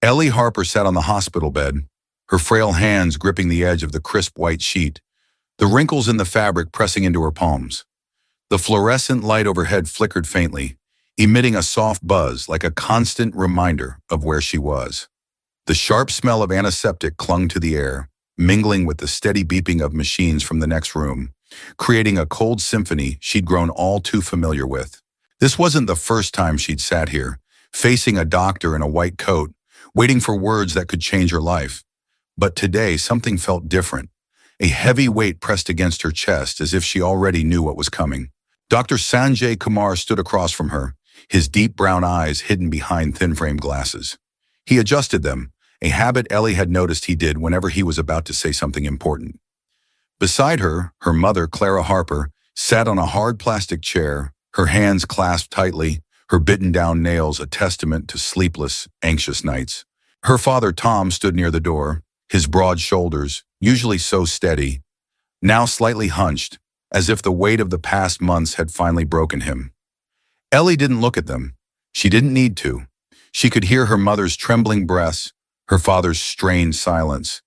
Ellie Harper sat on the hospital bed, her frail hands gripping the edge of the crisp white sheet, the wrinkles in the fabric pressing into her palms. The fluorescent light overhead flickered faintly, emitting a soft buzz like a constant reminder of where she was. The sharp smell of antiseptic clung to the air, mingling with the steady beeping of machines from the next room, creating a cold symphony she'd grown all too familiar with. This wasn't the first time she'd sat here, facing a doctor in a white coat, waiting for words that could change her life. But today, something felt different. A heavy weight pressed against her chest as if she already knew what was coming. Dr. Sanjay Kumar stood across from her, his deep brown eyes hidden behind thin-frame glasses. He adjusted them, a habit Ellie had noticed he did whenever he was about to say something important. Beside her, her mother, Clara Harper, sat on a hard plastic chair, her hands clasped tightly, her bitten-down nails a testament to sleepless, anxious nights. Her father, Tom, stood near the door, his broad shoulders, usually so steady, now slightly hunched, as if the weight of the past months had finally broken him. Ellie didn't look at them. She didn't need to. She could hear her mother's trembling breaths, her father's strained silence.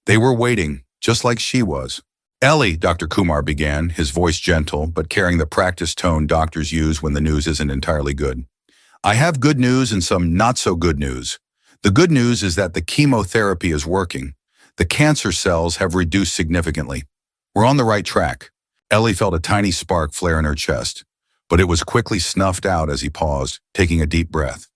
They were waiting, just like she was. "Ellie," Dr. Kumar began, his voice gentle but carrying the practiced tone doctors use when the news isn't entirely good. "I have good news and some not-so-good news. The good news is that the chemotherapy is working. The cancer cells have reduced significantly. We're on the right track." Ellie felt a tiny spark flare in her chest, but it was quickly snuffed out as he paused, taking a deep breath.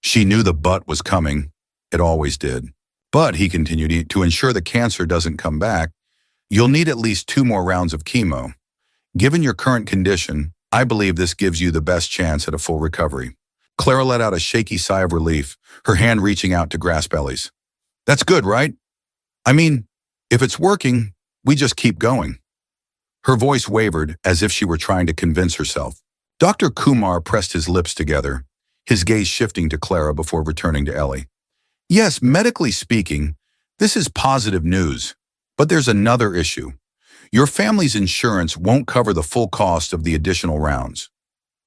She knew the but was coming. It always did. "But," he continued, "to ensure the cancer doesn't come back, you'll need at least 2 more rounds of chemo. Given your current condition, I believe this gives you the best chance at a full recovery." Clara let out a shaky sigh of relief, her hand reaching out to grasp Ellie's. "That's good, right? I mean, if it's working, we just keep going." Her voice wavered as if she were trying to convince herself. Dr. Kumar pressed his lips together, his gaze shifting to Clara before returning to Ellie. "Yes, medically speaking, this is positive news, but there's another issue. Your family's insurance won't cover the full cost of the additional rounds.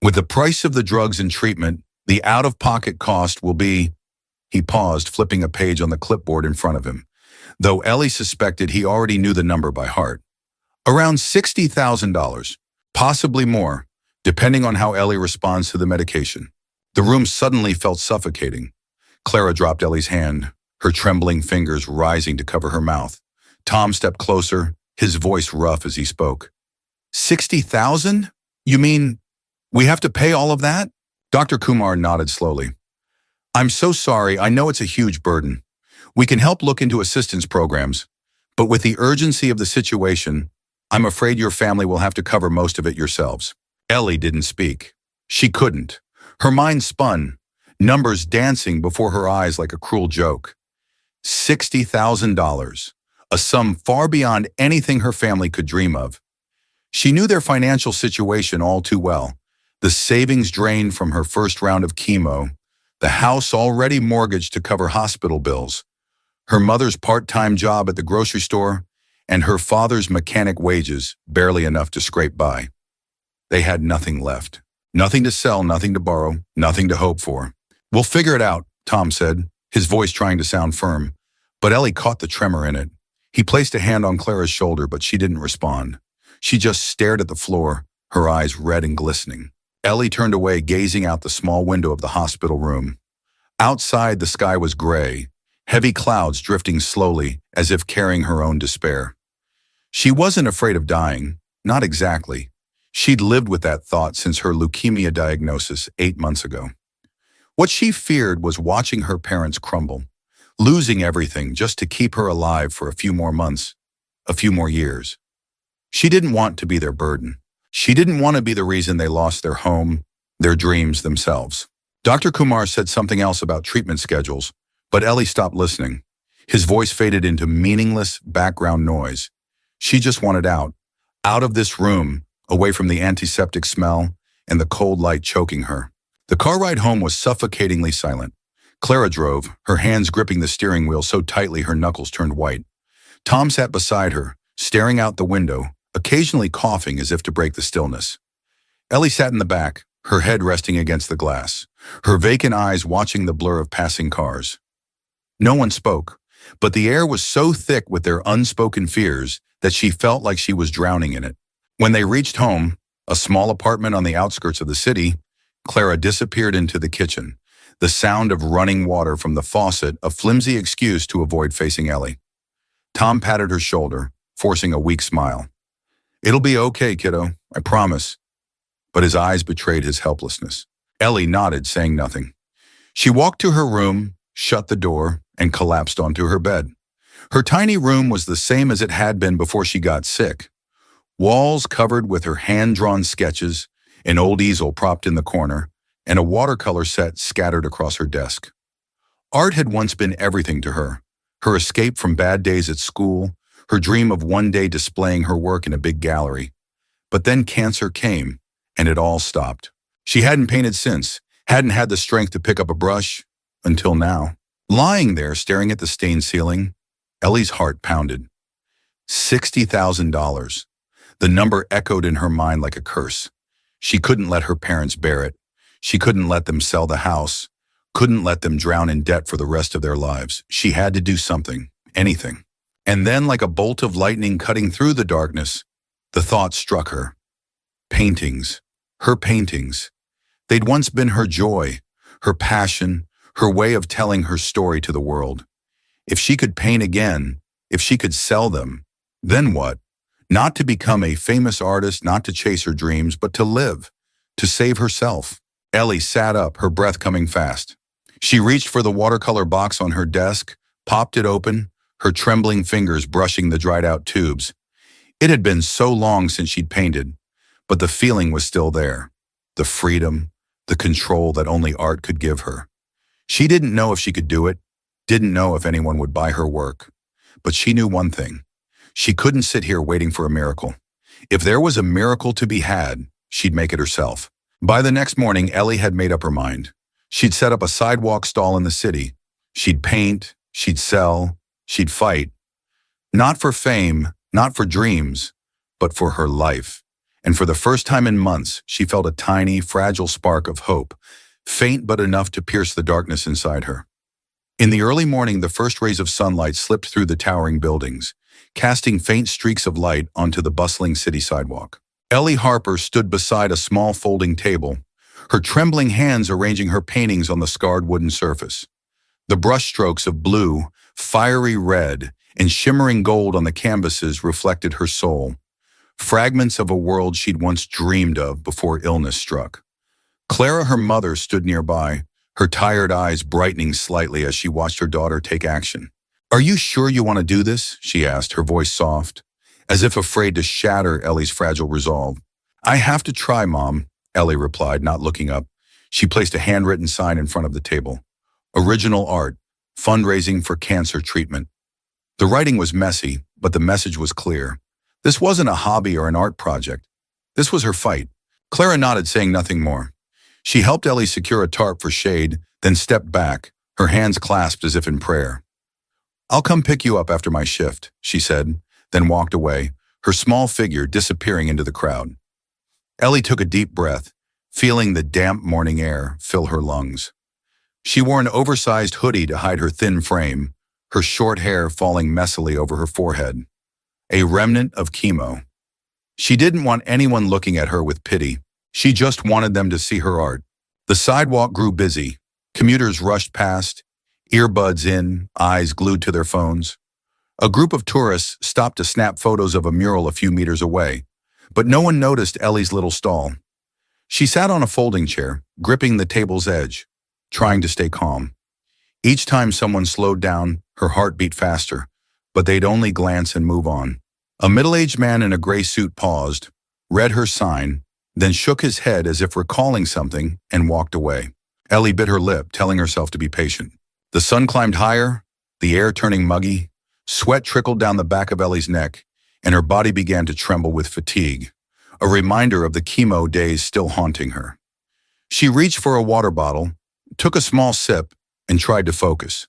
With the price of the drugs and treatment, the out-of-pocket cost will be—" He paused, flipping a page on the clipboard in front of him, though Ellie suspected he already knew the number by heart. "Around $60,000, possibly more, depending on how Ellie responds to the medication." The room suddenly felt suffocating. Clara dropped Ellie's hand, her trembling fingers rising to cover her mouth. Tom stepped closer, his voice rough as he spoke. "60,000? You mean we have to pay all of that?" Dr. Kumar nodded slowly. "I'm so sorry, I know it's a huge burden. We can help look into assistance programs, but with the urgency of the situation, I'm afraid your family will have to cover most of it yourselves." Ellie didn't speak. She couldn't. Her mind spun, numbers dancing before her eyes like a cruel joke. $60,000, a sum far beyond anything her family could dream of. She knew their financial situation all too well. The savings drained from her first round of chemo, the house already mortgaged to cover hospital bills, her mother's part-time job at the grocery store, and her father's mechanic wages, barely enough to scrape by. They had nothing left. Nothing to sell, nothing to borrow, nothing to hope for. "We'll figure it out," Tom said, his voice trying to sound firm, but Ellie caught the tremor in it. He placed a hand on Clara's shoulder, but she didn't respond. She just stared at the floor, her eyes red and glistening. Ellie turned away, gazing out the small window of the hospital room. Outside, the sky was gray, heavy clouds drifting slowly, as if carrying her own despair. She wasn't afraid of dying, not exactly. She'd lived with that thought since her leukemia diagnosis 8 months ago. What she feared was watching her parents crumble, losing everything just to keep her alive for a few more months, a few more years. She didn't want to be their burden. She didn't want to be the reason they lost their home, their dreams themselves. Dr. Kumar said something else about treatment schedules, but Ellie stopped listening. His voice faded into meaningless background noise. She just wanted out of this room, away from the antiseptic smell and the cold light choking her. The car ride home was suffocatingly silent. Clara drove, her hands gripping the steering wheel so tightly her knuckles turned white. Tom sat beside her, staring out the window, occasionally coughing as if to break the stillness. Ellie sat in the back, her head resting against the glass, her vacant eyes watching the blur of passing cars. No one spoke, but the air was so thick with their unspoken fears that she felt like she was drowning in it. When they reached home, a small apartment on the outskirts of the city, Clara disappeared into the kitchen, the sound of running water from the faucet a flimsy excuse to avoid facing Ellie. Tom patted her shoulder, forcing a weak smile. "It'll be okay, kiddo, I promise." But his eyes betrayed his helplessness. Ellie nodded, saying nothing. She walked to her room, shut the door, and collapsed onto her bed. Her tiny room was the same as it had been before she got sick. Walls covered with her hand-drawn sketches, an old easel propped in the corner, and a watercolor set scattered across her desk. Art had once been everything to her. Her escape from bad days at school, her dream of one day displaying her work in a big gallery. But then cancer came, and it all stopped. She hadn't painted since, hadn't had the strength to pick up a brush, until now. Lying there, staring at the stained ceiling, Ellie's heart pounded. $60,000. The number echoed in her mind like a curse. She couldn't let her parents bear it. She couldn't let them sell the house, couldn't let them drown in debt for the rest of their lives. She had to do something, anything. And then, like a bolt of lightning cutting through the darkness, the thought struck her. Paintings. Her paintings. They'd once been her joy, her passion, her way of telling her story to the world. If she could paint again, if she could sell them, then what? Not to become a famous artist, not to chase her dreams, but to live, to save herself. Ellie sat up, her breath coming fast. She reached for the watercolor box on her desk, popped it open, her trembling fingers brushing the dried-out tubes. It had been so long since she'd painted, but the feeling was still there. The freedom, the control that only art could give her. She didn't know if she could do it, didn't know if anyone would buy her work. But she knew one thing. She couldn't sit here waiting for a miracle. If there was a miracle to be had, she'd make it herself. By the next morning, Ellie had made up her mind. She'd set up a sidewalk stall in the city. She'd paint, she'd sell, she'd fight. Not for fame, not for dreams, but for her life. And for the first time in months, she felt a tiny, fragile spark of hope, faint but enough to pierce the darkness inside her. In the early morning, the first rays of sunlight slipped through the towering buildings, casting faint streaks of light onto the bustling city sidewalk. Ellie Harper stood beside a small folding table, her trembling hands arranging her paintings on the scarred wooden surface. The brushstrokes of blue, fiery red, and shimmering gold on the canvases reflected her soul, fragments of a world she'd once dreamed of before illness struck. Clara, her mother, stood nearby, her tired eyes brightening slightly as she watched her daughter take action. "Are you sure you want to do this?" she asked, her voice soft, as if afraid to shatter Ellie's fragile resolve. "I have to try, Mom," Ellie replied, not looking up. She placed a handwritten sign in front of the table. Original art, fundraising for cancer treatment. The writing was messy, but the message was clear. This wasn't a hobby or an art project. This was her fight. Clara nodded, saying nothing more. She helped Ellie secure a tarp for shade, then stepped back, her hands clasped as if in prayer. "I'll come pick you up after my shift," she said, then walked away, her small figure disappearing into the crowd. Ellie took a deep breath, feeling the damp morning air fill her lungs. She wore an oversized hoodie to hide her thin frame, her short hair falling messily over her forehead. A remnant of chemo. She didn't want anyone looking at her with pity. She just wanted them to see her art. The sidewalk grew busy. Commuters rushed past, earbuds in, eyes glued to their phones. A group of tourists stopped to snap photos of a mural a few meters away, but no one noticed Ellie's little stall. She sat on a folding chair, gripping the table's edge, trying to stay calm. Each time someone slowed down, her heart beat faster, but they'd only glance and move on. A middle-aged man in a gray suit paused, read her sign, then shook his head as if recalling something and walked away. Ellie bit her lip, telling herself to be patient. The sun climbed higher, the air turning muggy. Sweat trickled down the back of Ellie's neck, and her body began to tremble with fatigue, a reminder of the chemo days still haunting her. She reached for a water bottle, took a small sip, and tried to focus.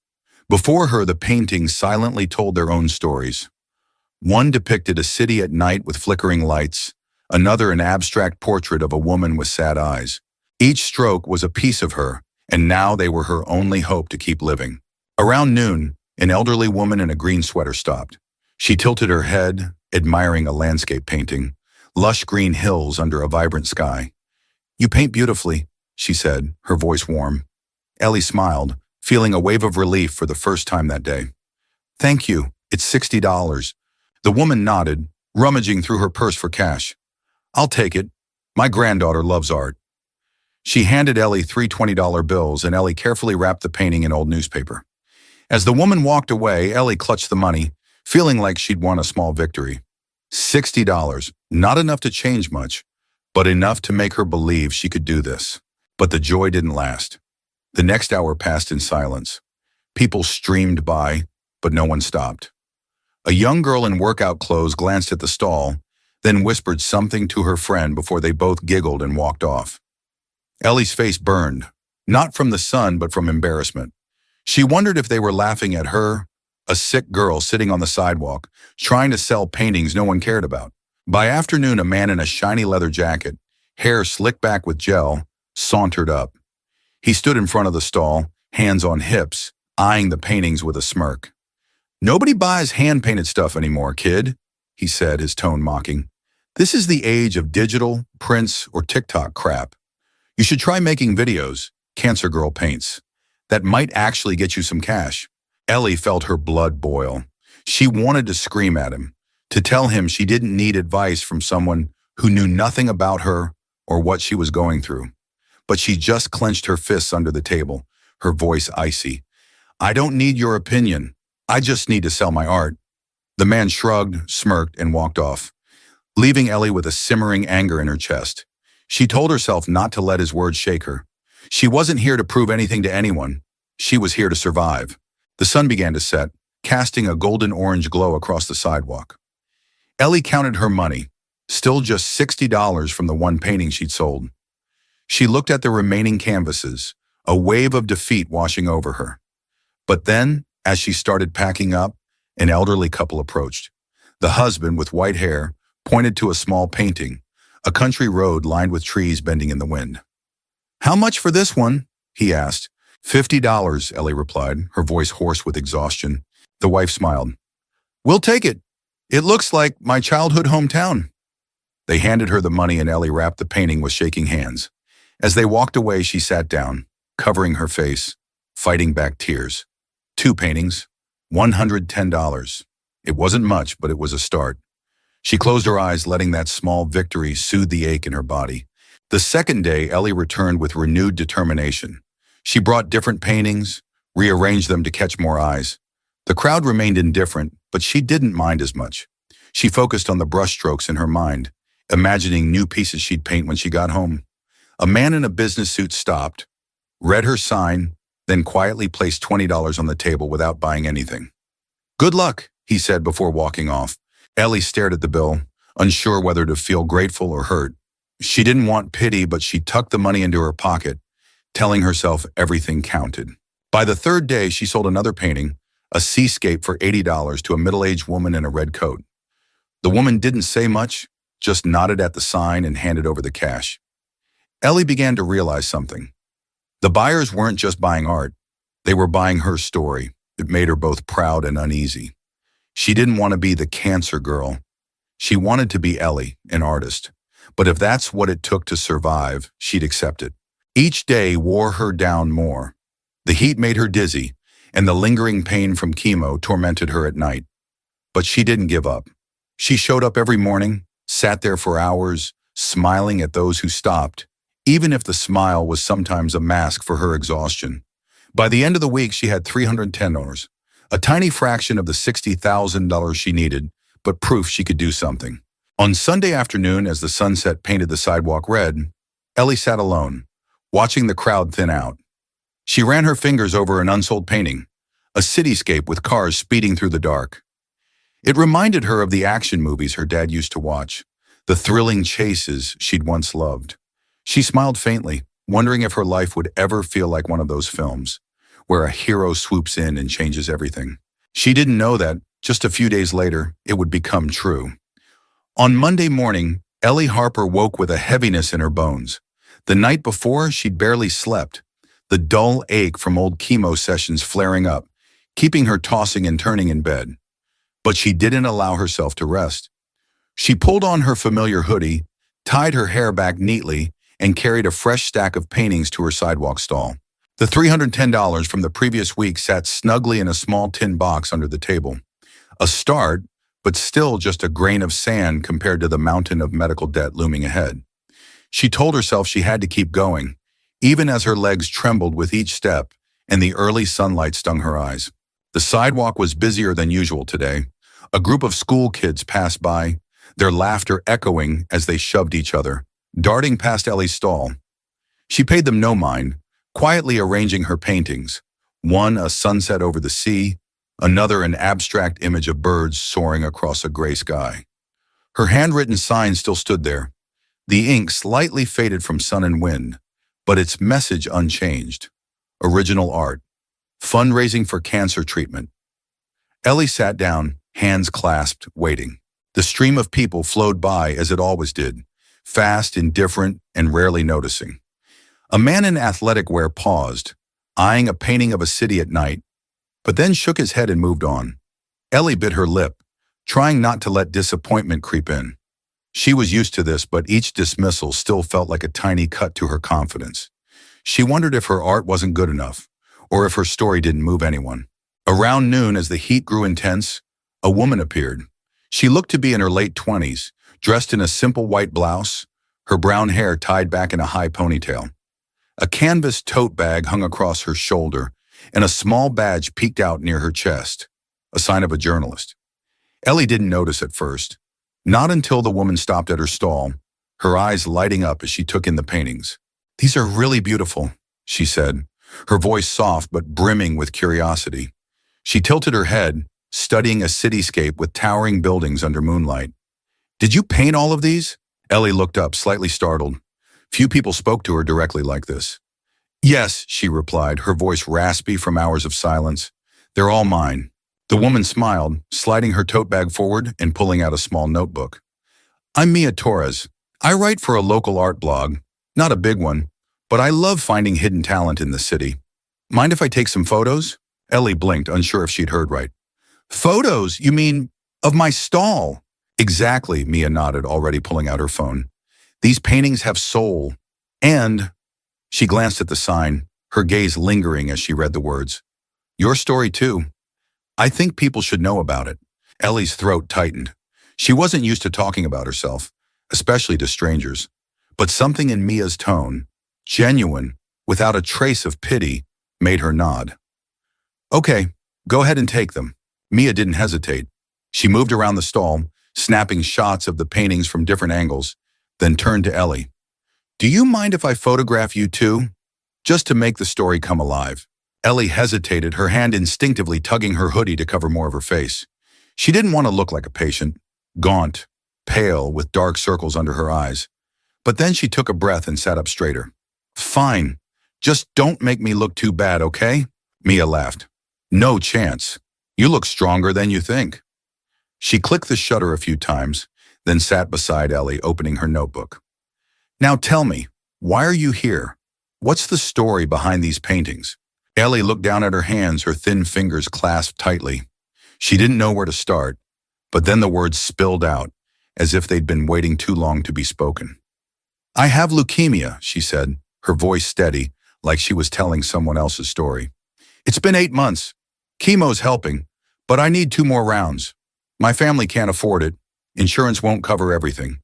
Before her, the paintings silently told their own stories. One depicted a city at night with flickering lights, another an abstract portrait of a woman with sad eyes. Each stroke was a piece of her, and now they were her only hope to keep living. Around noon, an elderly woman in a green sweater stopped. She tilted her head, admiring a landscape painting, lush green hills under a vibrant sky. "You paint beautifully," she said, her voice warm. Ellie smiled, feeling a wave of relief for the first time that day. "Thank you, it's $60. The woman nodded, rummaging through her purse for cash. "I'll take it. My granddaughter loves art." She handed Ellie three $20 bills, and Ellie carefully wrapped the painting in old newspaper. As the woman walked away, Ellie clutched the money, feeling like she'd won a small victory. $60, not enough to change much, but enough to make her believe she could do this. But the joy didn't last. The next hour passed in silence. People streamed by, but no one stopped. A young girl in workout clothes glanced at the stall, then whispered something to her friend before they both giggled and walked off. Ellie's face burned, not from the sun but from embarrassment. She wondered if they were laughing at her, a sick girl sitting on the sidewalk, trying to sell paintings no one cared about. By afternoon, a man in a shiny leather jacket, hair slicked back with gel, sauntered up. He stood in front of the stall, hands on hips, eyeing the paintings with a smirk. "Nobody buys hand-painted stuff anymore, kid," he said, his tone mocking. "This is the age of digital, prints, or TikTok crap. You should try making videos, Cancer Girl Paints. That might actually get you some cash." Ellie felt her blood boil. She wanted to scream at him, to tell him she didn't need advice from someone who knew nothing about her or what she was going through. But she just clenched her fists under the table, her voice icy. "I don't need your opinion. I just need to sell my art." The man shrugged, smirked, and walked off, leaving Ellie with a simmering anger in her chest. She told herself not to let his words shake her. She wasn't here to prove anything to anyone. She was here to survive. The sun began to set, casting a golden-orange glow across the sidewalk. Ellie counted her money, still just $60 from the one painting she'd sold. She looked at the remaining canvases, a wave of defeat washing over her. But then, as she started packing up, an elderly couple approached. The husband, with white hair, pointed to a small painting, a country road lined with trees bending in the wind. "How much for this one?" he asked. $50, Ellie replied, her voice hoarse with exhaustion. The wife smiled. "We'll take it. It looks like my childhood hometown." They handed her the money, and Ellie wrapped the painting with shaking hands. As they walked away, she sat down, covering her face, fighting back tears. 2 paintings, $110. It wasn't much, but it was a start. She closed her eyes, letting that small victory soothe the ache in her body. The second day, Ellie returned with renewed determination. She brought different paintings, rearranged them to catch more eyes. The crowd remained indifferent, but she didn't mind as much. She focused on the brushstrokes in her mind, imagining new pieces she'd paint when she got home. A man in a business suit stopped, read her sign, then quietly placed $20 on the table without buying anything. "Good luck," he said before walking off. Ellie stared at the bill, unsure whether to feel grateful or hurt. She didn't want pity, but she tucked the money into her pocket, telling herself everything counted. By the third day, she sold another painting, a seascape, for $80 to a middle-aged woman in a red coat. The woman didn't say much, just nodded at the sign and handed over the cash. Ellie began to realize something. The buyers weren't just buying art. They were buying her story. It made her both proud and uneasy. She didn't want to be the cancer girl. She wanted to be Ellie, an artist. But if that's what it took to survive, she'd accept it. Each day wore her down more. The heat made her dizzy, and the lingering pain from chemo tormented her at night. But she didn't give up. She showed up every morning, sat there for hours, smiling at those who stopped, even if the smile was sometimes a mask for her exhaustion. By the end of the week, she had $310, a tiny fraction of the $60,000 she needed, but proof she could do something. On Sunday afternoon, as the sunset painted the sidewalk red, Ellie sat alone, watching the crowd thin out. She ran her fingers over an unsold painting, a cityscape with cars speeding through the dark. It reminded her of the action movies her dad used to watch, the thrilling chases she'd once loved. She smiled faintly, wondering if her life would ever feel like one of those films, where a hero swoops in and changes everything. She didn't know that, just a few days later, it would become true. On Monday morning, Ellie Harper woke with a heaviness in her bones. The night before, she'd barely slept, the dull ache from old chemo sessions flaring up, keeping her tossing and turning in bed. But she didn't allow herself to rest. She pulled on her familiar hoodie, tied her hair back neatly, and carried a fresh stack of paintings to her sidewalk stall. The $310 from the previous week sat snugly in a small tin box under the table. A start, but still just a grain of sand compared to the mountain of medical debt looming ahead. She told herself she had to keep going, even as her legs trembled with each step and the early sunlight stung her eyes. The sidewalk was busier than usual today. A group of school kids passed by, their laughter echoing as they shoved each other, darting past Ellie's stall. She paid them no mind, quietly arranging her paintings, one a sunset over the sea, another an abstract image of birds soaring across a gray sky. Her handwritten sign still stood there, the ink slightly faded from sun and wind, but its message unchanged. Original art. Fundraising for cancer treatment. Ellie sat down, hands clasped, waiting. The stream of people flowed by as it always did, fast, indifferent, and rarely noticing. A man in athletic wear paused, eyeing a painting of a city at night, but then shook his head and moved on. Ellie bit her lip, trying not to let disappointment creep in. She was used to this, but each dismissal still felt like a tiny cut to her confidence. She wondered if her art wasn't good enough, or if her story didn't move anyone. Around noon, as the heat grew intense, a woman appeared. She looked to be in her late 20s, dressed in a simple white blouse, her brown hair tied back in a high ponytail. A canvas tote bag hung across her shoulder, and a small badge peeked out near her chest, a sign of a journalist. Ellie didn't notice at first, not until the woman stopped at her stall, her eyes lighting up as she took in the paintings. "These are really beautiful," she said, her voice soft but brimming with curiosity. She tilted her head, studying a cityscape with towering buildings under moonlight. "Did you paint all of these?" Ellie looked up, slightly startled. Few people spoke to her directly like this. "Yes," she replied, her voice raspy from hours of silence. "They're all mine." The woman smiled, sliding her tote bag forward and pulling out a small notebook. "I'm Mia Torres. I write for a local art blog. Not a big one, but I love finding hidden talent in the city. Mind if I take some photos?" Ellie blinked, unsure if she'd heard right. "Photos? You mean of my stall?" "Exactly," Mia nodded, already pulling out her phone. "These paintings have soul. And..." She glanced at the sign, her gaze lingering as she read the words. "Your story too. I think people should know about it." Ellie's throat tightened. She wasn't used to talking about herself, especially to strangers. But something in Mia's tone, genuine, without a trace of pity, made her nod. "Okay, go ahead and take them." Mia didn't hesitate. She moved around the stall, snapping shots of the paintings from different angles, then turned to Ellie. "Do you mind if I photograph you too? Just to make the story come alive." Ellie hesitated, her hand instinctively tugging her hoodie to cover more of her face. She didn't want to look like a patient, gaunt, pale, with dark circles under her eyes. But then she took a breath and sat up straighter. "Fine. Just don't make me look too bad, okay?" Mia laughed. "No chance. You look stronger than you think." She clicked the shutter a few times, then sat beside Ellie, opening her notebook. "Now tell me, why are you here? What's the story behind these paintings?" Ellie looked down at her hands, her thin fingers clasped tightly. She didn't know where to start, but then the words spilled out, as if they'd been waiting too long to be spoken. "I have leukemia," she said, her voice steady, like she was telling someone else's story. "It's been 8 months. Chemo's helping, but I need 2 more rounds. My family can't afford it. Insurance won't cover everything.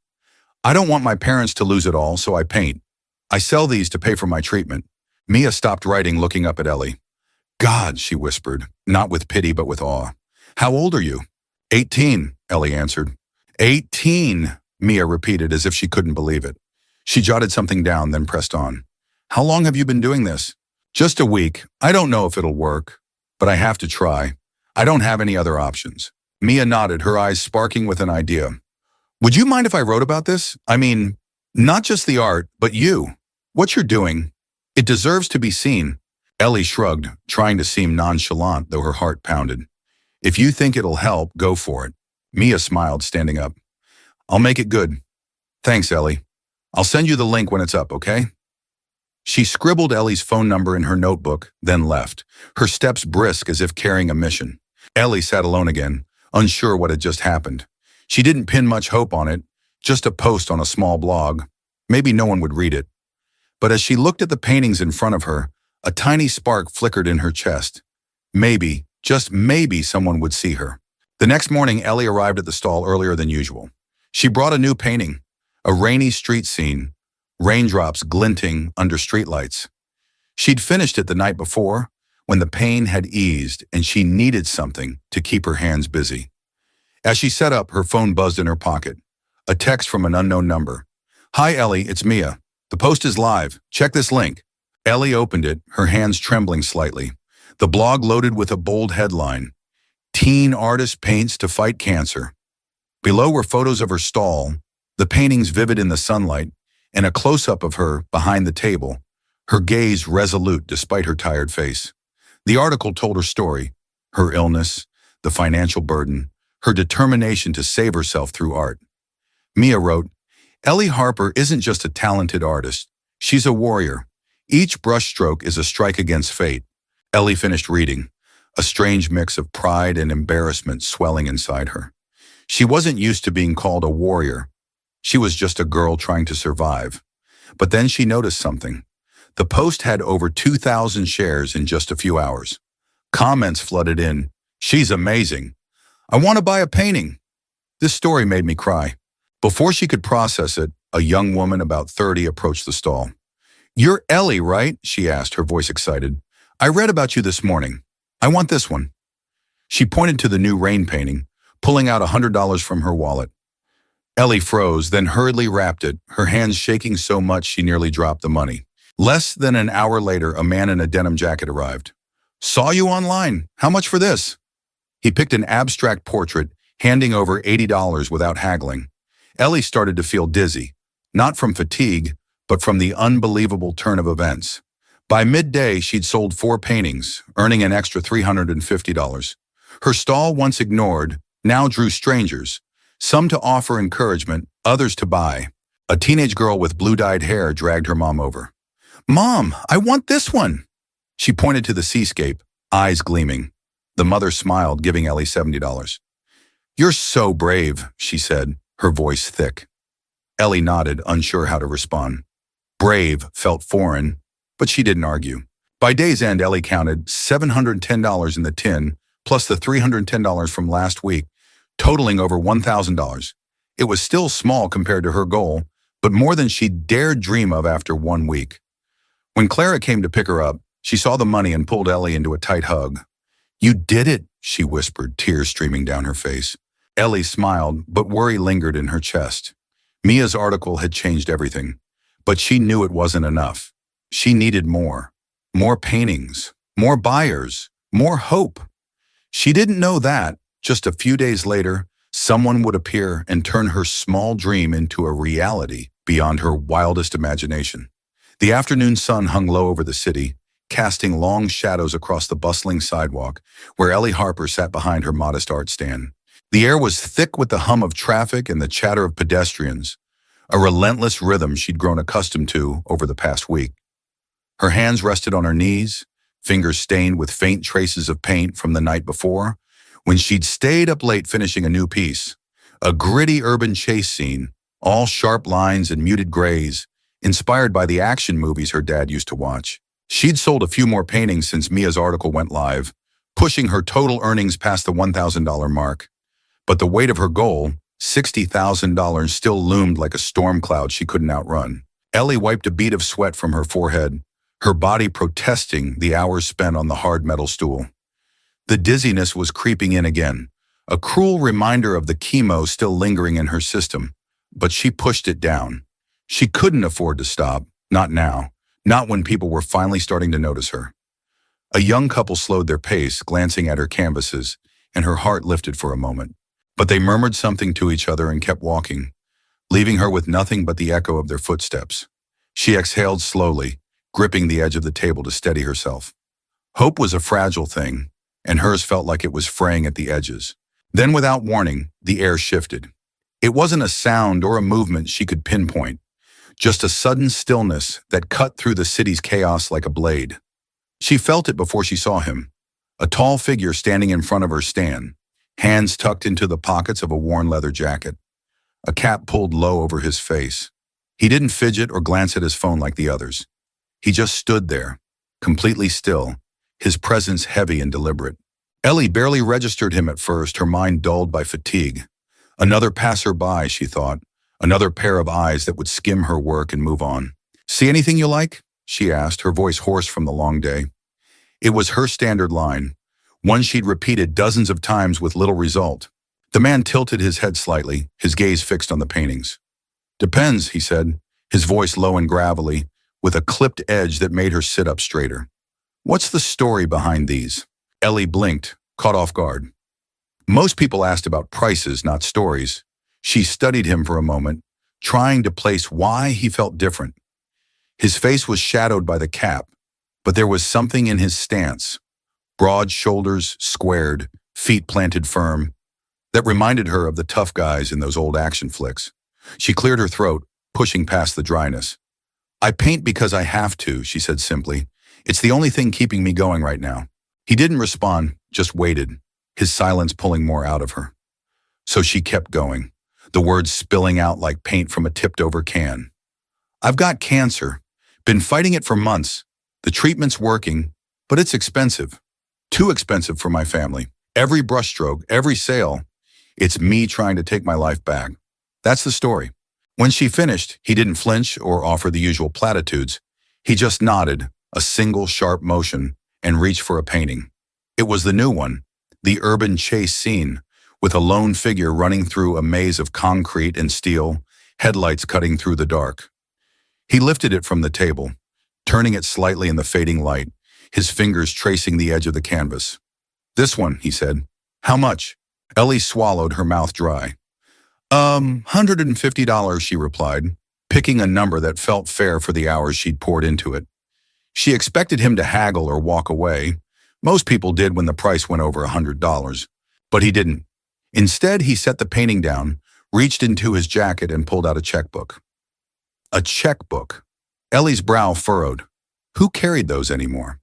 I don't want my parents to lose it all, so I paint. I sell these to pay for my treatment." Mia stopped writing, looking up at Ellie. "God," she whispered, not with pity but with awe. "How old are you?" 18, Ellie answered. 18, Mia repeated as if she couldn't believe it. She jotted something down, then pressed on. "How long have you been doing this?" "Just a week. I don't know if it'll work, but I have to try. I don't have any other options." Mia nodded, her eyes sparking with an idea. "Would you mind if I wrote about this? I mean, not just the art, but you. What you're doing. It deserves to be seen." Ellie shrugged, trying to seem nonchalant, though her heart pounded. "If you think it'll help, go for it." Mia smiled, standing up. "I'll make it good." "Thanks, Ellie. I'll send you the link when it's up, okay?" She scribbled Ellie's phone number in her notebook, then left, her steps brisk as if carrying a mission. Ellie sat alone again, unsure what had just happened. She didn't pin much hope on it, just a post on a small blog. Maybe no one would read it. But as she looked at the paintings in front of her, a tiny spark flickered in her chest. Maybe, just maybe, someone would see her. The next morning, Ellie arrived at the stall earlier than usual. She brought a new painting, a rainy street scene, raindrops glinting under streetlights. She'd finished it the night before, when the pain had eased and she needed something to keep her hands busy. As she sat up, her phone buzzed in her pocket. A text from an unknown number. "Hi, Ellie, it's Mia. The post is live. Check this link." Ellie opened it, her hands trembling slightly. The blog loaded with a bold headline, "Teen Artist Paints to Fight Cancer." Below were photos of her stall, the paintings vivid in the sunlight, and a close-up of her behind the table, her gaze resolute despite her tired face. The article told her story, her illness, the financial burden, her determination to save herself through art. Mia wrote, "Ellie Harper isn't just a talented artist. She's a warrior. Each brushstroke is a strike against fate." Ellie finished reading, a strange mix of pride and embarrassment swelling inside her. She wasn't used to being called a warrior. She was just a girl trying to survive. But then she noticed something. The post had over 2,000 shares in just a few hours. Comments flooded in. "She's amazing. I want to buy a painting." This story made me cry. Before she could process it, a young woman about 30 approached the stall. "You're Ellie, right?" she asked, her voice excited. "I read about you this morning. I want this one." She pointed to the new rain painting, pulling out $100 from her wallet. Ellie froze, then hurriedly wrapped it, her hands shaking so much she nearly dropped the money. Less than an hour later, a man in a denim jacket arrived. "Saw you online. How much for this?" He picked an abstract portrait, handing over $80 without haggling. Ellie started to feel dizzy, not from fatigue, but from the unbelievable turn of events. By midday, she'd sold 4 paintings, earning an extra $350. Her stall, once ignored, now drew strangers, some to offer encouragement, others to buy. A teenage girl with blue-dyed hair dragged her mom over. "Mom, I want this one." She pointed to the seascape, eyes gleaming. The mother smiled, giving Ellie $70. "You're so brave," she said, her voice thick. Ellie nodded, unsure how to respond. Brave felt foreign, but she didn't argue. By day's end, Ellie counted $710 in the tin, plus the $310 from last week, totaling over $1,000. It was still small compared to her goal, but more than she dared dream of after 1 week. When Clara came to pick her up, she saw the money and pulled Ellie into a tight hug. "You did it," she whispered, tears streaming down her face. Ellie smiled, but worry lingered in her chest. Mia's article had changed everything, but she knew it wasn't enough. She needed more. More paintings, more buyers, more hope. She didn't know that, just a few days later, someone would appear and turn her small dream into a reality beyond her wildest imagination. The afternoon sun hung low over the city, casting long shadows across the bustling sidewalk where Ellie Harper sat behind her modest art stand. The air was thick with the hum of traffic and the chatter of pedestrians, a relentless rhythm she'd grown accustomed to over the past week. Her hands rested on her knees, fingers stained with faint traces of paint from the night before, when she'd stayed up late finishing a new piece, a gritty urban chase scene, all sharp lines and muted grays, inspired by the action movies her dad used to watch. She'd sold a few more paintings since Mia's article went live, pushing her total earnings past the $1,000 mark. But the weight of her goal, $60,000, still loomed like a storm cloud she couldn't outrun. Ellie wiped a bead of sweat from her forehead, her body protesting the hours spent on the hard metal stool. The dizziness was creeping in again, a cruel reminder of the chemo still lingering in her system, but she pushed it down. She couldn't afford to stop, not now, not when people were finally starting to notice her. A young couple slowed their pace, glancing at her canvases, and her heart lifted for a moment. But they murmured something to each other and kept walking, leaving her with nothing but the echo of their footsteps. She exhaled slowly, gripping the edge of the table to steady herself. Hope was a fragile thing, and hers felt like it was fraying at the edges. Then, without warning, the air shifted. It wasn't a sound or a movement she could pinpoint, just a sudden stillness that cut through the city's chaos like a blade. She felt it before she saw him, a tall figure standing in front of her stand, hands tucked into the pockets of a worn leather jacket, a cap pulled low over his face. He didn't fidget or glance at his phone like the others. He just stood there, completely still, his presence heavy and deliberate. Ellie barely registered him at first, her mind dulled by fatigue. Another passerby, she thought, another pair of eyes that would skim her work and move on. "See anything you like?" she asked, her voice hoarse from the long day. It was her standard line, one she'd repeated dozens of times with little result. The man tilted his head slightly, his gaze fixed on the paintings. "Depends," he said, his voice low and gravelly, with a clipped edge that made her sit up straighter. "What's the story behind these?" Ellie blinked, caught off guard. Most people asked about prices, not stories. She studied him for a moment, trying to place why he felt different. His face was shadowed by the cap, but there was something in his stance, broad shoulders squared, feet planted firm, that reminded her of the tough guys in those old action flicks. She cleared her throat, pushing past the dryness. "I paint because I have to," she said simply. "It's the only thing keeping me going right now." He didn't respond, just waited, his silence pulling more out of her. So she kept going, the words spilling out like paint from a tipped-over can. "I've got cancer. Been fighting it for months. The treatment's working, but it's expensive. Too expensive for my family. Every brushstroke, every sale, it's me trying to take my life back." That's the story. When she finished, he didn't flinch or offer the usual platitudes. He just nodded, a single sharp motion, and reached for a painting. It was the new one, the urban chase scene, with a lone figure running through a maze of concrete and steel, headlights cutting through the dark. He lifted it from the table, turning it slightly in the fading light, his fingers tracing the edge of the canvas. "This one," he said. "How much?" Ellie swallowed, her mouth dry. $150, she replied, picking a number that felt fair for the hours she'd poured into it. She expected him to haggle or walk away. Most people did when the price went over $100, but he didn't. Instead, he set the painting down, reached into his jacket and pulled out a checkbook. A checkbook. Ellie's brow furrowed. Who carried those anymore?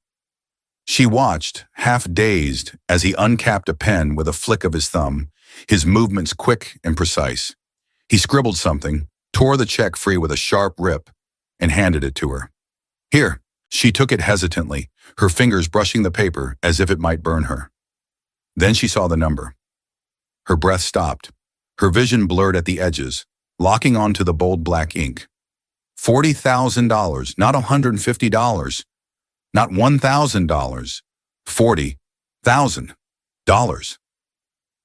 She watched, half dazed, as he uncapped a pen with a flick of his thumb, his movements quick and precise. He scribbled something, tore the check free with a sharp rip, and handed it to her. "Here." She took it hesitantly, her fingers brushing the paper as if it might burn her. Then she saw the number. Her breath stopped, her vision blurred at the edges, locking onto the bold black ink. $40,000, not $150, not $1,000, $40,000.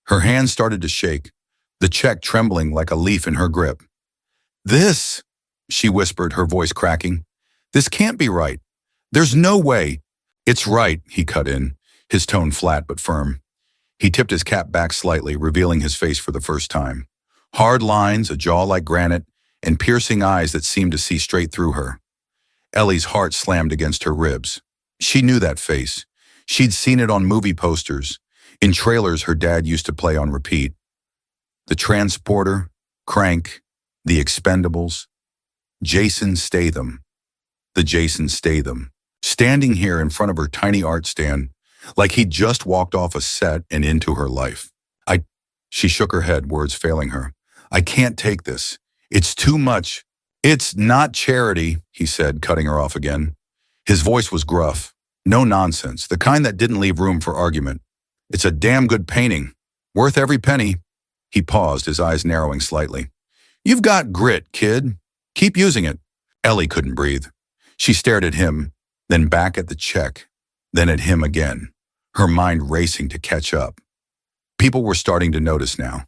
Her hands started to shake, the check trembling like a leaf in her grip. "This," she whispered, her voice cracking. "This can't be right. There's no way." "It's right," he cut in, his tone flat but firm. He tipped his cap back slightly, revealing his face for the first time. Hard lines, a jaw like granite, and piercing eyes that seemed to see straight through her. Ellie's heart slammed against her ribs. She knew that face. She'd seen it on movie posters, in trailers her dad used to play on repeat. The Transporter, Crank, The Expendables. Jason Statham. The Jason Statham. Standing here in front of her tiny art stand, like he'd just walked off a set and into her life. She shook her head, words failing her. "I can't take this. It's too much." "It's not charity," he said, cutting her off again. His voice was gruff. No nonsense, the kind that didn't leave room for argument. "It's a damn good painting. Worth every penny." He paused, his eyes narrowing slightly. "You've got grit, kid. Keep using it." Ellie couldn't breathe. She stared at him, then back at the check, then at him again, her mind racing to catch up. People were starting to notice now.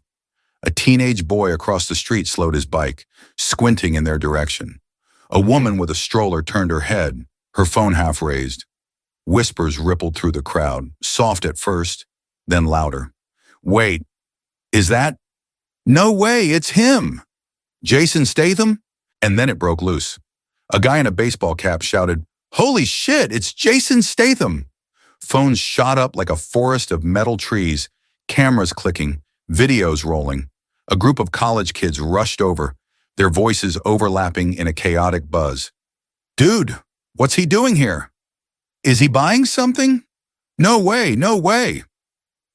A teenage boy across the street slowed his bike, squinting in their direction. A woman with a stroller turned her head, her phone half raised. Whispers rippled through the crowd, soft at first, then louder. "Wait, is that? No way, it's him! Jason Statham?" And then it broke loose. A guy in a baseball cap shouted, "Holy shit, it's Jason Statham!" Phones shot up like a forest of metal trees, cameras clicking, videos rolling. A group of college kids rushed over, their voices overlapping in a chaotic buzz. Dude, what's he doing here? Is he buying something? No way, no way.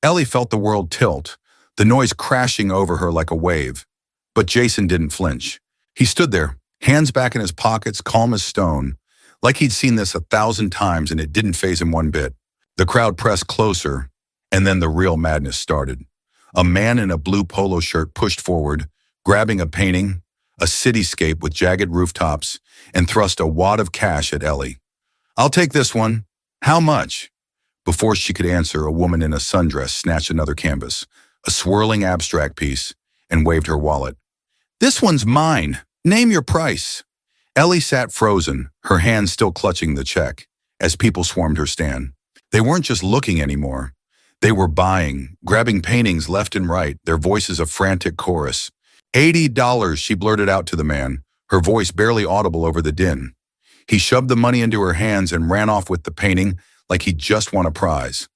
Ellie felt the world tilt, the noise crashing over her like a wave. But Jason didn't flinch. He stood there, hands back in his pockets, calm as stone, like he'd seen this 1,000 times and it didn't faze him one bit. The crowd pressed closer, and then the real madness started. A man in a blue polo shirt pushed forward, grabbing a painting, a cityscape with jagged rooftops, and thrust a wad of cash at Ellie. I'll take this one. How much? Before she could answer, a woman in a sundress snatched another canvas, a swirling abstract piece, and waved her wallet. This one's mine. Name your price. Ellie sat frozen, her hands still clutching the check, as people swarmed her stand. They weren't just looking anymore. They were buying, grabbing paintings left and right, their voices a frantic chorus. $80, she blurted out to the man, her voice barely audible over the din. He shoved the money into her hands and ran off with the painting like he'd just won a prize.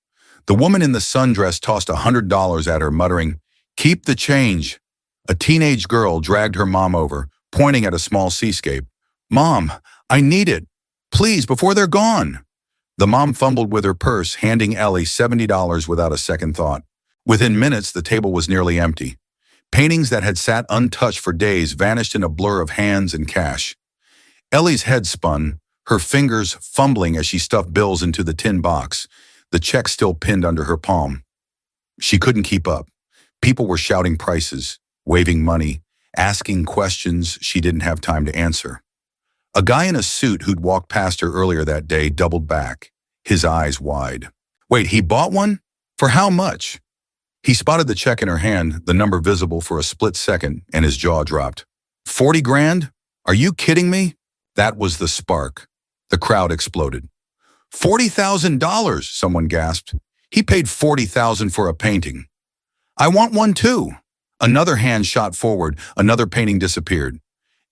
The woman in the sundress tossed $100 at her, muttering, "Keep the change." A teenage girl dragged her mom over, pointing at a small seascape. "Mom, I need it. Please, before they're gone." The mom fumbled with her purse, handing Ellie $70 without a second thought. Within minutes, the table was nearly empty. Paintings that had sat untouched for days vanished in a blur of hands and cash. Ellie's head spun, her fingers fumbling as she stuffed bills into the tin box, the check still pinned under her palm. She couldn't keep up. People were shouting prices, waving money, asking questions she didn't have time to answer. A guy in a suit who'd walked past her earlier that day doubled back, his eyes wide. Wait, he bought one? For how much? He spotted the check in her hand, the number visible for a split second, and his jaw dropped. 40 grand? Are you kidding me? That was the spark. The crowd exploded. $40,000, someone gasped. He paid $40,000 for a painting. I want one too. Another hand shot forward, another painting disappeared.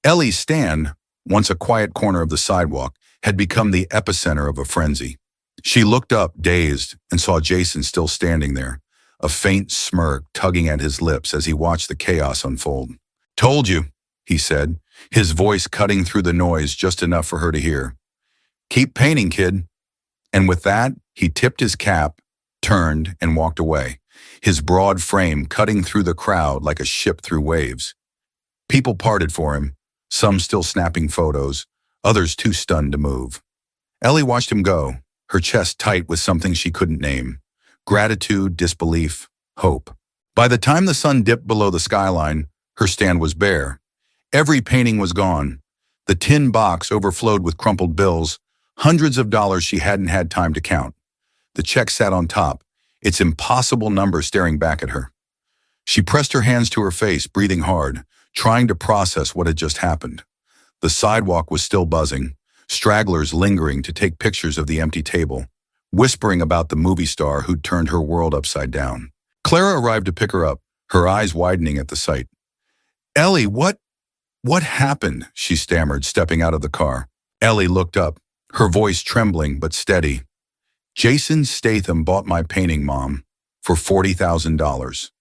Ellie's stand, once a quiet corner of the sidewalk, had become the epicenter of a frenzy. She looked up, dazed, and saw Jason still standing there, a faint smirk tugging at his lips as he watched the chaos unfold. Told you, he said, his voice cutting through the noise just enough for her to hear. Keep painting, kid. And with that, he tipped his cap, turned, and walked away, his broad frame cutting through the crowd like a ship through waves. People parted for him, some still snapping photos, others too stunned to move. Ellie watched him go, her chest tight with something she couldn't name. Gratitude, disbelief, hope. By the time the sun dipped below the skyline, her stand was bare. Every painting was gone. The tin box overflowed with crumpled bills, hundreds of dollars she hadn't had time to count. The check sat on top, its impossible number staring back at her. She pressed her hands to her face, breathing hard, trying to process what had just happened. The sidewalk was still buzzing, stragglers lingering to take pictures of the empty table, whispering about the movie star who'd turned her world upside down. Clara arrived to pick her up, her eyes widening at the sight. Ellie, what happened? She stammered, stepping out of the car. Ellie looked up, her voice trembling but steady. Jason Statham bought my painting, Mom, for $40,000.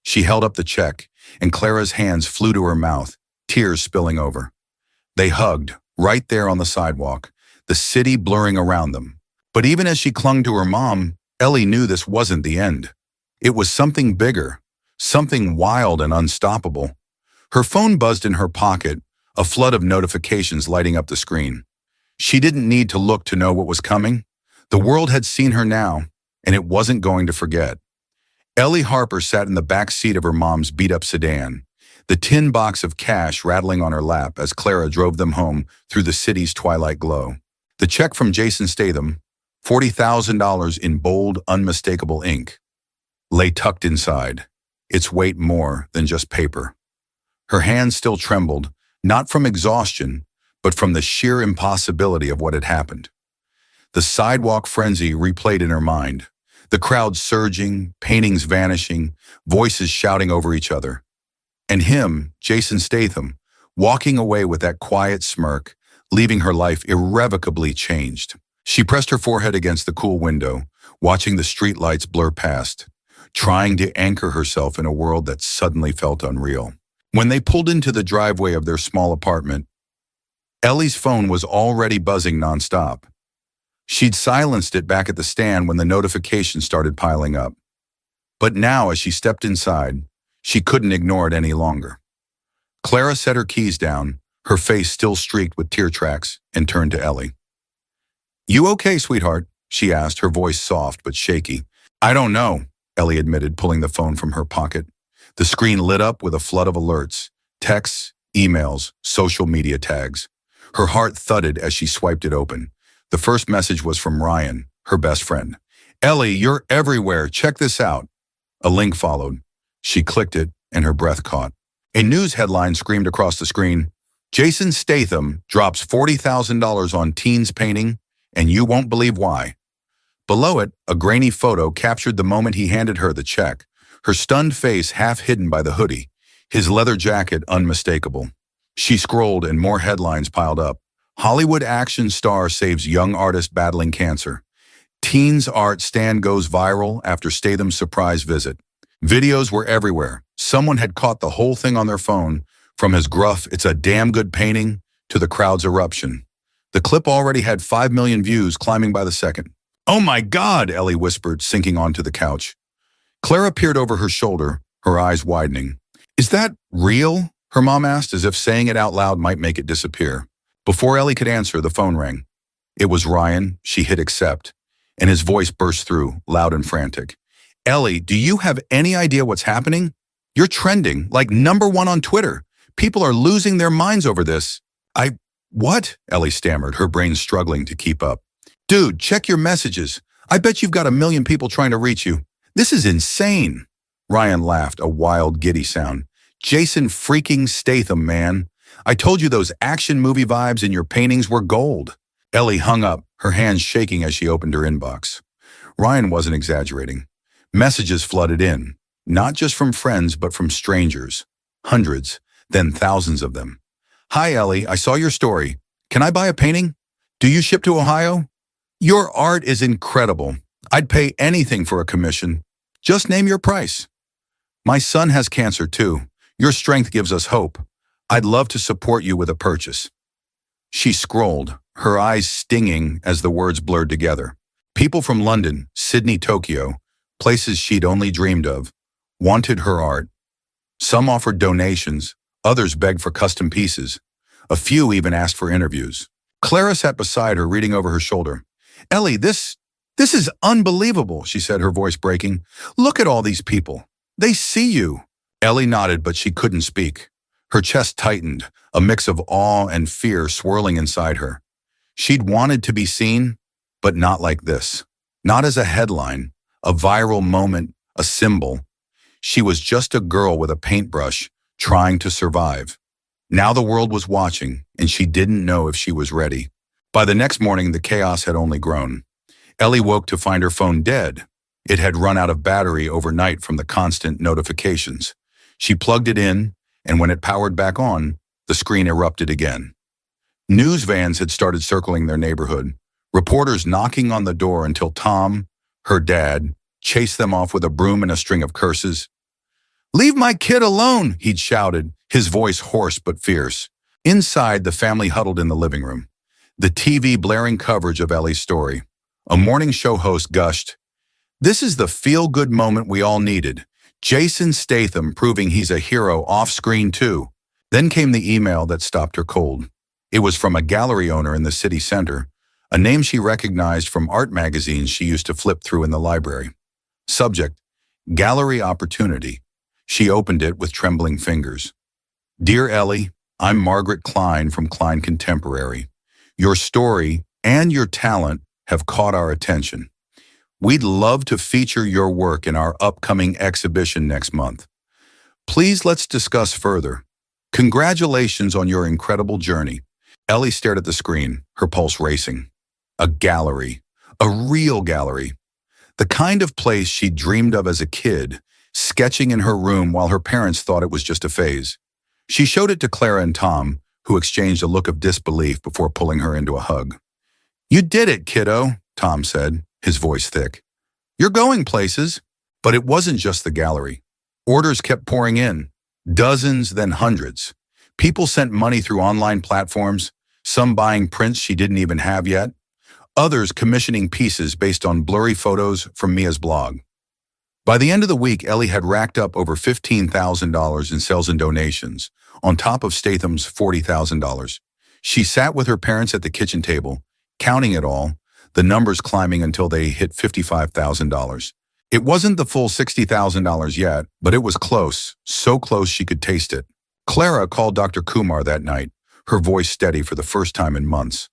She held up the check, and Clara's hands flew to her mouth, tears spilling over. They hugged, right there on the sidewalk, the city blurring around them. But even as she clung to her mom, Ellie knew this wasn't the end. It was something bigger, something wild and unstoppable. Her phone buzzed in her pocket, a flood of notifications lighting up the screen. She didn't need to look to know what was coming. The world had seen her now, and it wasn't going to forget. Ellie Harper sat in the back seat of her mom's beat-up sedan, the tin box of cash rattling on her lap as Clara drove them home through the city's twilight glow. The check from Jason Statham, $40,000 in bold, unmistakable ink, lay tucked inside, its weight more than just paper. Her hands still trembled, not from exhaustion, but from the sheer impossibility of what had happened. The sidewalk frenzy replayed in her mind, the crowd surging, paintings vanishing, voices shouting over each other. And him, Jason Statham, walking away with that quiet smirk, leaving her life irrevocably changed. She pressed her forehead against the cool window, watching the streetlights blur past, trying to anchor herself in a world that suddenly felt unreal. When they pulled into the driveway of their small apartment, Ellie's phone was already buzzing nonstop. She'd silenced it back at the stand when the notifications started piling up. But now, as she stepped inside, she couldn't ignore it any longer. Clara set her keys down, her face still streaked with tear tracks, and turned to Ellie. "You okay, sweetheart?" she asked, her voice soft but shaky. "I don't know," Ellie admitted, pulling the phone from her pocket. The screen lit up with a flood of alerts, texts, emails, social media tags. Her heart thudded as she swiped it open. The first message was from Ryan, her best friend. "Ellie, you're everywhere. Check this out." A link followed. She clicked it, and her breath caught. A news headline screamed across the screen, "Jason Statham drops $40,000 on teens painting, and you won't believe why." Below it, a grainy photo captured the moment he handed her the check, her stunned face half hidden by the hoodie, his leather jacket unmistakable. She scrolled and more headlines piled up. Hollywood action star saves young artist battling cancer. Teens art stand goes viral after Statham's surprise visit. Videos were everywhere. Someone had caught the whole thing on their phone, from his gruff, "It's a damn good painting," to the crowd's eruption. The clip already had 5 million views, climbing by the second. "Oh my God," Ellie whispered, sinking onto the couch. Clara peered over her shoulder, her eyes widening. "Is that real?" her mom asked, as if saying it out loud might make it disappear. Before Ellie could answer, the phone rang. It was Ryan. She hit accept, and his voice burst through, loud and frantic. "Ellie, do you have any idea what's happening? You're trending, like #1 on Twitter. People are losing their minds over this." What? Ellie stammered, her brain struggling to keep up. "Dude, check your messages. I bet you've got 1 million people trying to reach you. This is insane." Ryan laughed, a wild, giddy sound. "Jason freaking Statham, man. I told you those action movie vibes in your paintings were gold." Ellie hung up, her hands shaking as she opened her inbox. Ryan wasn't exaggerating. Messages flooded in, not just from friends, but from strangers. Hundreds, then thousands of them. "Hi, Ellie, I saw your story. Can I buy a painting? Do you ship to Ohio? Your art is incredible. I'd pay anything for a commission. Just name your price. My son has cancer too. Your strength gives us hope. I'd love to support you with a purchase." She scrolled, her eyes stinging as the words blurred together. People from London, Sydney, Tokyo, places she'd only dreamed of, wanted her art. Some offered donations, others begged for custom pieces. A few even asked for interviews. Clara sat beside her, reading over her shoulder. "Ellie, this is unbelievable," she said, her voice breaking. "Look at all these people. They see you." Ellie nodded, but she couldn't speak. Her chest tightened, a mix of awe and fear swirling inside her. She'd wanted to be seen, but not like this. Not as a headline, a viral moment, a symbol. She was just a girl with a paintbrush, trying to survive. Now the world was watching, and she didn't know if she was ready. By the next morning, the chaos had only grown. Ellie woke to find her phone dead. It had run out of battery overnight from the constant notifications. She plugged it in, and when it powered back on, the screen erupted again. News vans had started circling their neighborhood, reporters knocking on the door until Tom, her dad, chased them off with a broom and a string of curses. "Leave my kid alone," he'd shouted, his voice hoarse but fierce. Inside, the family huddled in the living room, the TV blaring coverage of Ellie's story. A morning show host gushed, "This is the feel-good moment we all needed. Jason Statham proving he's a hero off-screen too." Then came the email that stopped her cold. It was from a gallery owner in the city center, a name she recognized from art magazines she used to flip through in the library. Subject, Gallery Opportunity. She opened it with trembling fingers. "Dear Ellie, I'm Margaret Klein from Klein Contemporary. Your story and your talent have caught our attention. We'd love to feature your work in our upcoming exhibition next month. Please let's discuss further. Congratulations on your incredible journey." Ellie stared at the screen, her pulse racing. A gallery. A real gallery. The kind of place she dreamed of as a kid, sketching in her room while her parents thought it was just a phase. She showed it to Clara and Tom, who exchanged a look of disbelief before pulling her into a hug. "You did it, kiddo," Tom said, his voice thick. "You're going places." But it wasn't just the gallery. Orders kept pouring in. Dozens, then hundreds. People sent money through online platforms, some buying prints she didn't even have yet, others commissioning pieces based on blurry photos from Mia's blog. By the end of the week, Ellie had racked up over $15,000 in sales and donations, on top of Statham's $40,000. She sat with her parents at the kitchen table, counting it all, the numbers climbing until they hit $55,000. It wasn't the full $60,000 yet, but it was close, so close she could taste it. Clara called Dr. Kumar that night, her voice steady for the first time in months.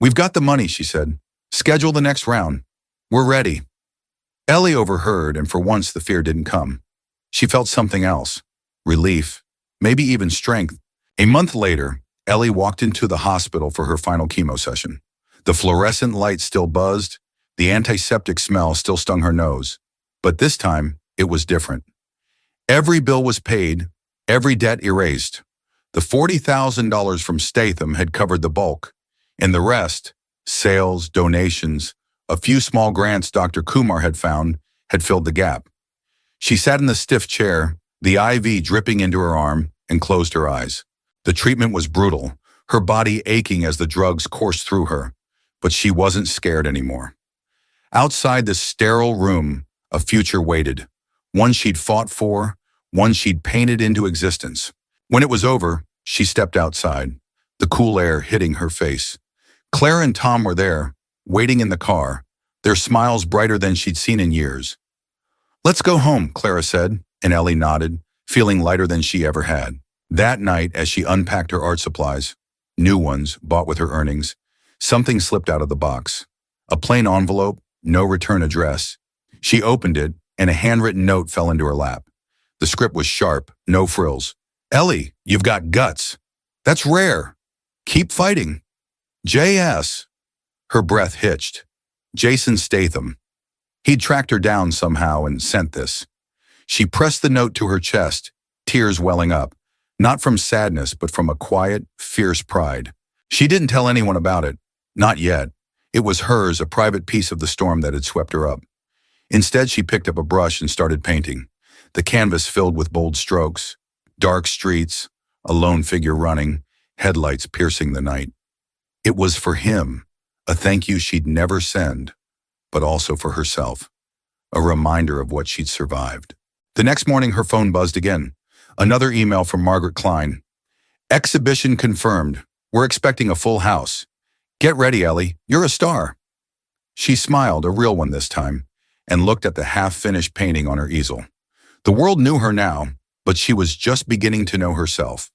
"We've got the money," she said. "Schedule the next round. We're ready." Ellie overheard, and for once the fear didn't come. She felt something else. Relief, maybe even strength. A month later, Ellie walked into the hospital for her final chemo session. The fluorescent light still buzzed, the antiseptic smell still stung her nose. But this time, it was different. Every bill was paid, every debt erased. The $40,000 from Statham had covered the bulk, and the rest, sales, donations, a few small grants Dr. Kumar had found, had filled the gap. She sat in the stiff chair, the IV dripping into her arm, and closed her eyes. The treatment was brutal, her body aching as the drugs coursed through her, but she wasn't scared anymore. Outside the sterile room, a future waited, one she'd fought for, one she'd painted into existence. When it was over, she stepped outside, the cool air hitting her face. Clara and Tom were there, waiting in the car, their smiles brighter than she'd seen in years. "Let's go home," Clara said, and Ellie nodded, feeling lighter than she ever had. That night, as she unpacked her art supplies, new ones, bought with her earnings, something slipped out of the box. A plain envelope, no return address. She opened it, and a handwritten note fell into her lap. The script was sharp, no frills. "Ellie, you've got guts. That's rare. Keep fighting. J.S." Her breath hitched. Jason Statham. He'd tracked her down somehow and sent this. She pressed the note to her chest, tears welling up, not from sadness but from a quiet, fierce pride. She didn't tell anyone about it. Not yet. It was hers, a private piece of the storm that had swept her up. Instead, she picked up a brush and started painting. The canvas filled with bold strokes, dark streets, a lone figure running, headlights piercing the night. It was for him, a thank you she'd never send, but also for herself, a reminder of what she'd survived. The next morning, her phone buzzed again. Another email from Margaret Klein. "Exhibition confirmed. We're expecting a full house. Get ready, Ellie. You're a star." She smiled, a real one this time, and looked at the half-finished painting on her easel. The world knew her now, but she was just beginning to know herself.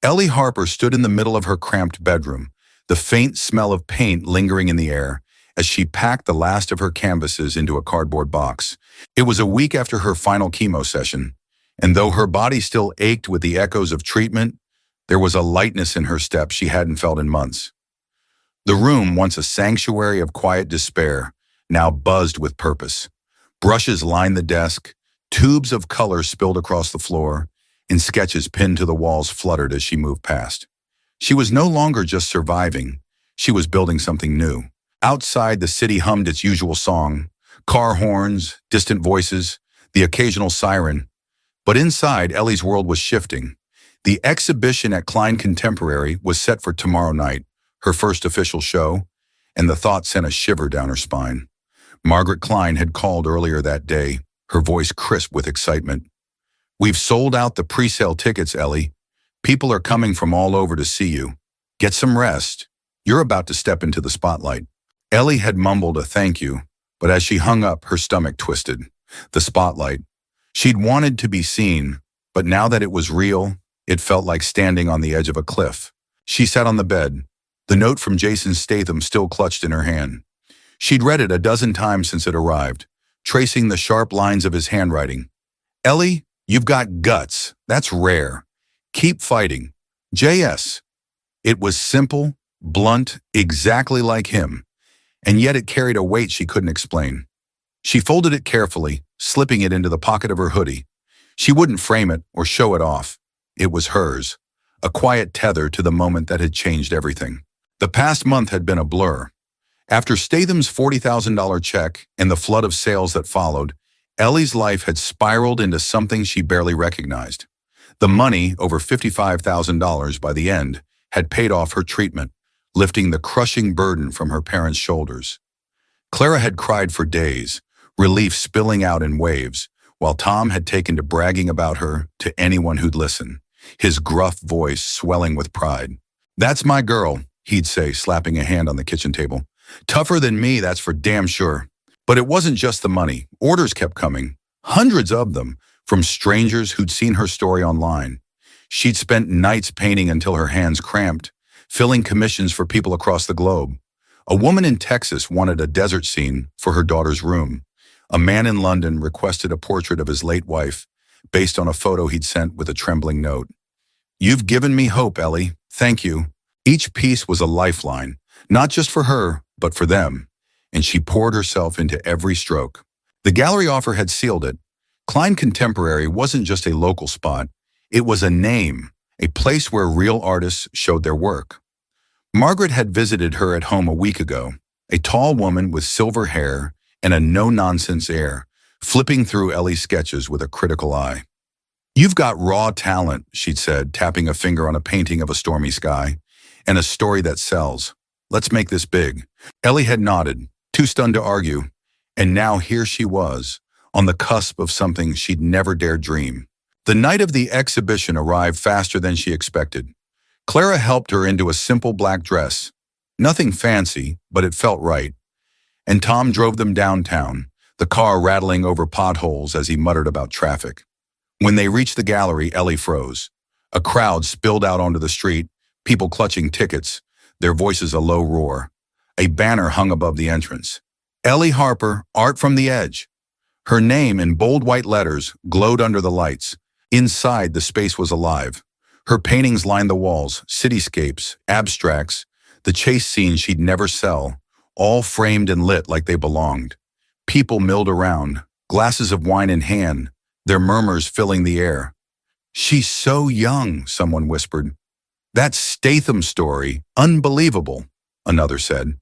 Ellie Harper stood in the middle of her cramped bedroom, the faint smell of paint lingering in the air, as she packed the last of her canvases into a cardboard box. It was a week after her final chemo session, and though her body still ached with the echoes of treatment, there was a lightness in her step she hadn't felt in months. The room, once a sanctuary of quiet despair, now buzzed with purpose. Brushes lined the desk, tubes of color spilled across the floor, and sketches pinned to the walls fluttered as she moved past. She was no longer just surviving, she was building something new. Outside, the city hummed its usual song, car horns, distant voices, the occasional siren. But inside, Ellie's world was shifting. The exhibition at Klein Contemporary was set for tomorrow night, her first official show, and the thought sent a shiver down her spine. Margaret Klein had called earlier that day, her voice crisp with excitement. "We've sold out the pre-sale tickets, Ellie. People are coming from all over to see you. Get some rest. You're about to step into the spotlight." Ellie had mumbled a thank you, but as she hung up, her stomach twisted. The spotlight. She'd wanted to be seen, but now that it was real, it felt like standing on the edge of a cliff. She sat on the bed, the note from Jason Statham still clutched in her hand. She'd read it a dozen times since it arrived, tracing the sharp lines of his handwriting. "Ellie, you've got guts. That's rare. Keep fighting. J.S." It was simple, blunt, exactly like him, and yet it carried a weight she couldn't explain. She folded it carefully, slipping it into the pocket of her hoodie. She wouldn't frame it or show it off. It was hers, a quiet tether to the moment that had changed everything. The past month had been a blur. After Statham's $40,000 check and the flood of sales that followed, Ellie's life had spiraled into something she barely recognized. The money, over $55,000 by the end, had paid off her treatment, lifting the crushing burden from her parents' shoulders. Clara had cried for days, relief spilling out in waves, while Tom had taken to bragging about her to anyone who'd listen, his gruff voice swelling with pride. "That's my girl," he'd say, slapping a hand on the kitchen table. "Tougher than me, that's for damn sure." But it wasn't just the money. Orders kept coming, hundreds of them, from strangers who'd seen her story online. She'd spent nights painting until her hands cramped, filling commissions for people across the globe. A woman in Texas wanted a desert scene for her daughter's room. A man in London requested a portrait of his late wife, based on a photo he'd sent with a trembling note. "You've given me hope, Ellie. Thank you." Each piece was a lifeline, not just for her, but for them, and she poured herself into every stroke. The gallery offer had sealed it. Klein Contemporary wasn't just a local spot. It was a name, a place where real artists showed their work. Margaret had visited her at home a week ago, a tall woman with silver hair and a no-nonsense air, flipping through Ellie's sketches with a critical eye. "You've got raw talent," she'd said, tapping a finger on a painting of a stormy sky, "and a story that sells. Let's make this big." Ellie had nodded, too stunned to argue, and now here she was, on the cusp of something she'd never dared dream. The night of the exhibition arrived faster than she expected. Clara helped her into a simple black dress. Nothing fancy, but it felt right. And Tom drove them downtown, the car rattling over potholes as he muttered about traffic. When they reached the gallery, Ellie froze. A crowd spilled out onto the street, people clutching tickets, their voices a low roar. A banner hung above the entrance. "Ellie Harper, Art from the Edge." Her name in bold white letters glowed under the lights. Inside, the space was alive. Her paintings lined the walls, cityscapes, abstracts, the chase scenes she'd never sell, all framed and lit like they belonged. People milled around, glasses of wine in hand, their murmurs filling the air. "She's so young," someone whispered. "That Statham story, unbelievable," another said.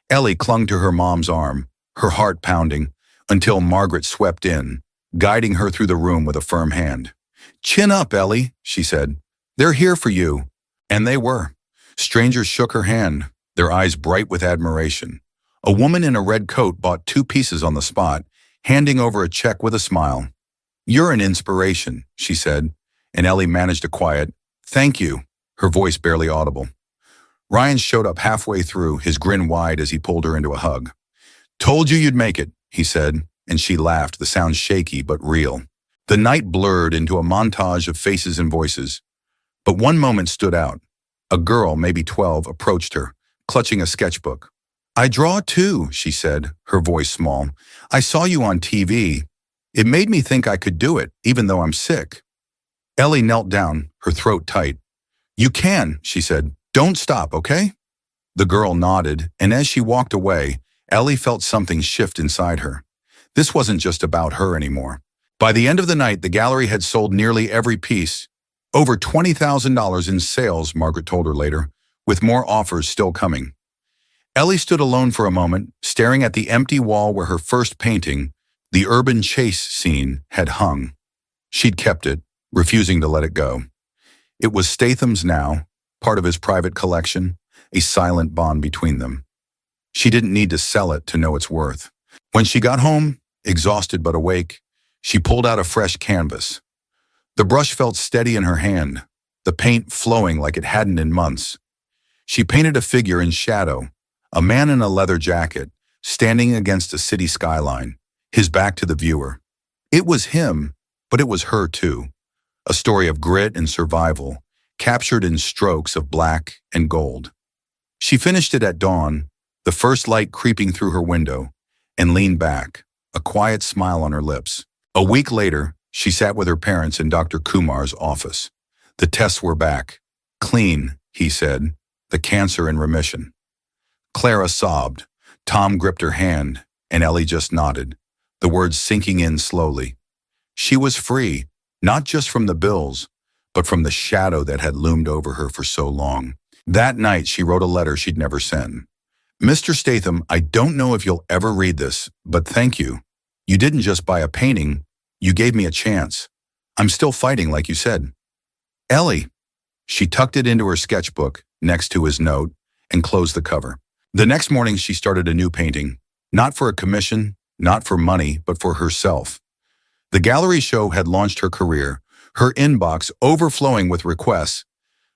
Ellie clung to her mom's arm, her heart pounding, until Margaret swept in, guiding her through the room with a firm hand. "Chin up, Ellie," she said. "They're here for you." And they were. Strangers shook her hand, their eyes bright with admiration. A woman in a red coat bought 2 pieces on the spot, handing over a check with a smile. "You're an inspiration," she said, and Ellie managed a quiet, "Thank you," her voice barely audible. Ryan showed up halfway through, his grin wide as he pulled her into a hug. "Told you you'd make it," he said, and she laughed, the sound shaky but real. The night blurred into a montage of faces and voices. But one moment stood out. A girl, maybe 12, approached her, clutching a sketchbook. "I draw too," she said, her voice small. "I saw you on TV. It made me think I could do it, even though I'm sick." Ellie knelt down, her throat tight. "You can," she said. "Don't stop, okay?" The girl nodded, and as she walked away, Ellie felt something shift inside her. This wasn't just about her anymore. By the end of the night, the gallery had sold nearly every piece. Over $20,000 in sales, Margaret told her later, with more offers still coming. Ellie stood alone for a moment, staring at the empty wall where her first painting, the urban chase scene, had hung. She'd kept it, refusing to let it go. It was Statham's now, part of his private collection, a silent bond between them. She didn't need to sell it to know its worth. When she got home, exhausted but awake, she pulled out a fresh canvas. The brush felt steady in her hand, the paint flowing like it hadn't in months. She painted a figure in shadow, a man in a leather jacket, standing against a city skyline, his back to the viewer. It was him, but it was her too. A story of grit and survival, captured in strokes of black and gold. She finished it at dawn, the first light creeping through her window, and leaned back, a quiet smile on her lips. A week later, she sat with her parents in Dr. Kumar's office. The tests were back. "Clean," he said, "the cancer in remission." Clara sobbed. Tom gripped her hand, and Ellie just nodded, the words sinking in slowly. She was free, not just from the bills, but from the shadow that had loomed over her for so long. That night, she wrote a letter she'd never sent. "Mr. Statham, I don't know if you'll ever read this, but thank you. You didn't just buy a painting, you gave me a chance. I'm still fighting, like you said. Ellie. She tucked it into her sketchbook next to his note and closed the cover. The next morning, she started a new painting, not for a commission, not for money, but for herself. The gallery show had launched her career, her inbox overflowing with requests,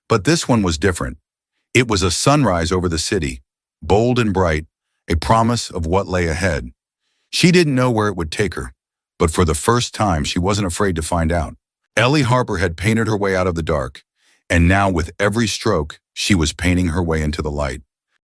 but this one was different. It was a sunrise over the city, bold and bright, a promise of what lay ahead. She didn't know where it would take her, but for the first time, she wasn't afraid to find out. Ellie Harper had painted her way out of the dark, and now with every stroke, she was painting her way into the light.